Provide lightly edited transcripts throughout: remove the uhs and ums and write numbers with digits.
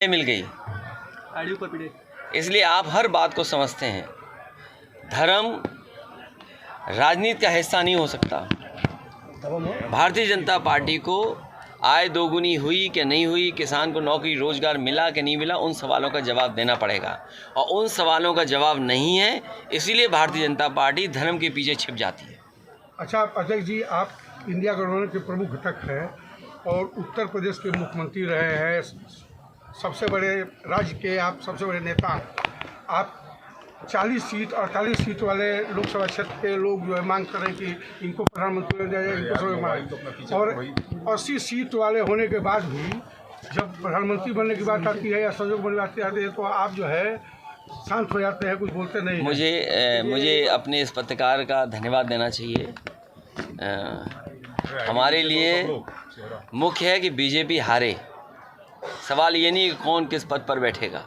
मिल गई, इसलिए आप हर बात को समझते हैं। धर्म राजनीति का हिस्सा नहीं हो सकता। भारतीय जनता पार्टी को आय दोगुनी हुई कि नहीं हुई, किसान को नौकरी रोजगार मिला कि नहीं मिला, उन सवालों का जवाब देना पड़ेगा। और उन सवालों का जवाब नहीं है, इसीलिए भारतीय जनता पार्टी धर्म के पीछे छिप जाती है। अच्छा अध्यक्ष जी, आप इंडिया गठबंधन के प्रमुख घटक हैं और उत्तर प्रदेश के मुख्यमंत्री रहे हैं, सबसे बड़े राज्य के आप सबसे बड़े नेता। आप 40 सीट 48 सीट वाले लोकसभा क्षेत्र के लोग जो है मांग कर रहे हैं कि इनको प्रधानमंत्री बनाया जाए, इनको सब। और 80 सीट वाले होने के बाद भी जब प्रधानमंत्री बनने की बात आती है या संसद बनने की बात आती है तो आप जो है शांत हो जाते हैं, कुछ बोलते नहीं। मुझे अपने इस पत्रकार का धन्यवाद देना चाहिए। हमारे लिए मुख्य है कि बीजेपी हारे, सवाल ये नहीं कि कौन किस पद पर बैठेगा।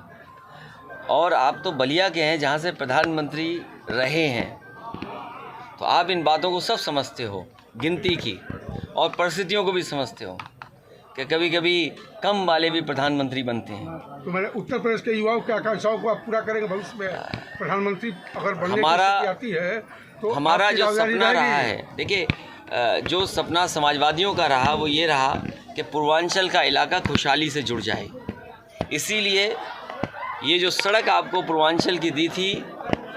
और आप तो बलिया के हैं जहाँ से प्रधानमंत्री रहे हैं, तो आप इन बातों को सब समझते हो, गिनती की और परिस्थितियों को भी समझते हो कि कभी कभी कम वाले भी प्रधानमंत्री बनते हैं। तो मैंने उत्तर प्रदेश के युवाओं की आकांक्षाओं को आप पूरा करेंगे भविष्य में? प्रधानमंत्री अगर बनने की स्थिति आती है तो हमारा जो सपना रहा है, देखिए जो सपना समाजवादियों का रहा वो ये रहा कि पूर्वांचल का इलाका खुशहाली से जुड़ जाए। इसीलिए ये जो सड़क आपको पूर्वांचल की दी थी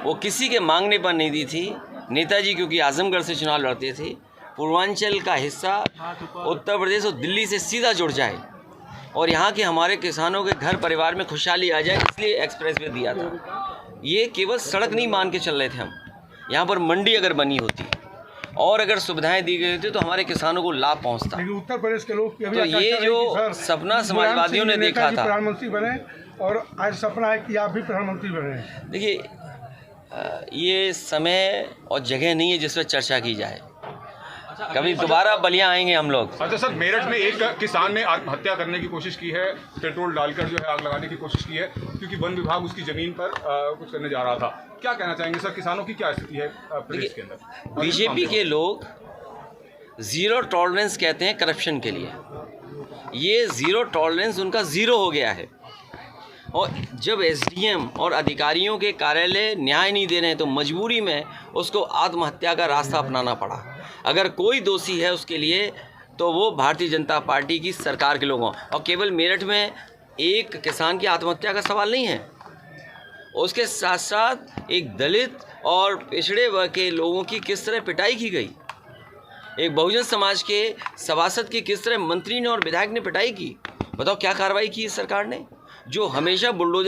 वो किसी के मांगने पर नहीं दी थी। नेताजी क्योंकि आजमगढ़ से चुनाव लड़ते थे, पूर्वांचल का हिस्सा उत्तर प्रदेश और दिल्ली से सीधा जुड़ जाए और यहाँ के हमारे किसानों के घर परिवार में खुशहाली आ जाए, इसलिए एक्सप्रेसवे दिया था। ये केवल सड़क नहीं मान के चल रहे थे हम, यहाँ पर मंडी अगर बनी होती और अगर सुविधाएं दी गई थी तो हमारे किसानों को लाभ पहुंचता। उत्तर प्रदेश के लोग तो ये जो सपना समाजवादियों ने देखा था, प्रधानमंत्री बने और आज सपना है कि आप भी प्रधानमंत्री बने। देखिए ये समय और जगह नहीं है जिस पर चर्चा की जाए। कभी दोबारा बलिया आएंगे हम लोग। अच्छा सर, मेरठ में एक किसान ने आत्महत्या करने की कोशिश की है, पेट्रोल डालकर जो है आग लगाने की कोशिश की है, क्योंकि वन विभाग उसकी जमीन पर कुछ करने जा रहा था। क्या कहना चाहेंगे सर, किसानों की क्या स्थिति है प्रदेश के अंदर? बीजेपी के लोग ज़ीरो टॉलरेंस कहते हैं करप्शन के लिए। ये ज़ीरो टॉलरेंस उनका ज़ीरो हो गया है। और जब एसडीएम और अधिकारियों के कार्यालय न्याय नहीं दे रहे हैं तो मजबूरी में उसको आत्महत्या का रास्ता अपनाना पड़ा। अगर कोई दोषी है उसके लिए तो वो भारतीय जनता पार्टी की सरकार के लोगों, और केवल मेरठ में एक किसान की आत्महत्या का सवाल नहीं है, उसके साथ साथ एक दलित और पिछड़े वर्ग के लोगों की किस तरह पिटाई की गई, एक बहुजन समाज के सभासद की किस तरह मंत्री ने और विधायक ने पिटाई की। बताओ क्या कार्रवाई की इस सरकार ने, जो हमेशा बुलडोजर